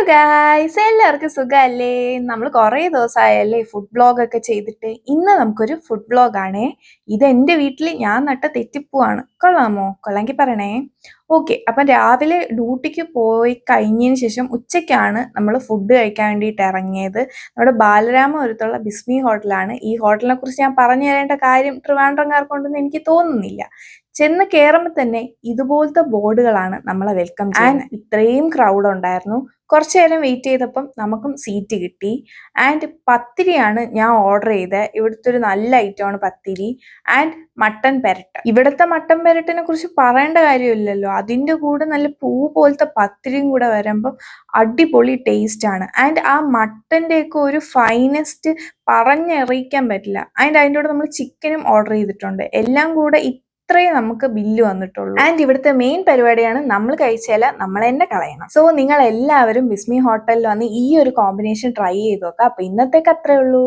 Guys, എല്ലാവർക്കും സുഖമല്ലേ? നമ്മൾ കുറേ ദിവസമായല്ലേ ഫുഡ് വ്ളോഗ് ഒക്കെ ചെയ്തിട്ട്. ഇന്ന് നമുക്കൊരു ഫുഡ് വ്ളോഗ് ആണേ. ഇത് എൻ്റെ വീട്ടിൽ ഞാൻ നട്ട തെറ്റിപ്പൂവാണ്. കൊള്ളാമോ? കൊള്ളാമെങ്കിൽ പറയണേ. ഓക്കെ, അപ്പം രാവിലെ ഡ്യൂട്ടിക്ക് പോയി കഴിഞ്ഞതിന് ശേഷം ഉച്ചയ്ക്കാണ് നമ്മൾ ഫുഡ് കഴിക്കാൻ വേണ്ടിയിട്ട് ഇറങ്ങിയത്. നമ്മുടെ ബാലരാമപുരത്തുള്ള ബിസ്മി ഹോട്ടലാണ്. ഈ ഹോട്ടലിനെ കുറിച്ച് ഞാൻ പറഞ്ഞു തരേണ്ട കാര്യം ട്രിവാൻഡ്രംകാർക്കുണ്ടെന്ന് എനിക്ക് തോന്നുന്നില്ല. ചെന്ന് കയറുമ്പോൾ തന്നെ ഇതുപോലത്തെ ബോർഡുകളാണ് നമ്മളെ വെൽക്കം ചെയ്യുന്നത്. ഇത്രയും ക്രൗഡ് ഉണ്ടായിരുന്നു. കുറച്ചു നേരം വെയിറ്റ് ചെയ്തപ്പം നമുക്കും സീറ്റ് കിട്ടി. ആൻഡ് പത്തിരിയാണ് ഞാൻ ഓർഡർ ചെയ്തത്. ഇവിടുത്തെ ഒരു നല്ല ഐറ്റമാണ് പത്തിരി ആൻഡ് മട്ടൻ പെരട്ട്. ഇവിടുത്തെ മട്ടൻ പെരട്ടിനെ കുറിച്ച് പറയേണ്ട കാര്യമില്ലല്ലോ. അതിൻ്റെ കൂടെ നല്ല പൂ പോലത്തെ പത്തിരിയും കൂടെ വരുമ്പം അടിപൊളി ടേസ്റ്റ് ആണ്. ആൻഡ് ആ മട്ടൻ്റെ ഒക്കെ ഒരു ഫൈനസ്റ്റ് പറഞ്ഞറിയിക്കാൻ പറ്റില്ല. ആൻഡ് അതിൻ്റെ കൂടെ നമ്മൾ ചിക്കനും ഓർഡർ ചെയ്തിട്ടുണ്ട്. എല്ലാം കൂടെ ഇത്രയും നമുക്ക് ബില്ല് വന്നിട്ടുള്ളൂ. ആൻഡ് ഇവിടുത്തെ മെയിൻ പരിപാടിയാണ് നമ്മൾ കഴിച്ചാൽ നമ്മൾ തന്നെ കളയണം. സോ നിങ്ങൾ എല്ലാവരും ബിസ്മി ഹോട്ടലിൽ വന്ന് ഈ ഒരു കോമ്പിനേഷൻ ട്രൈ ചെയ്ത് നോക്കാം. അപ്പൊ ഇന്നത്തേക്ക് അത്രേ ഉള്ളൂ.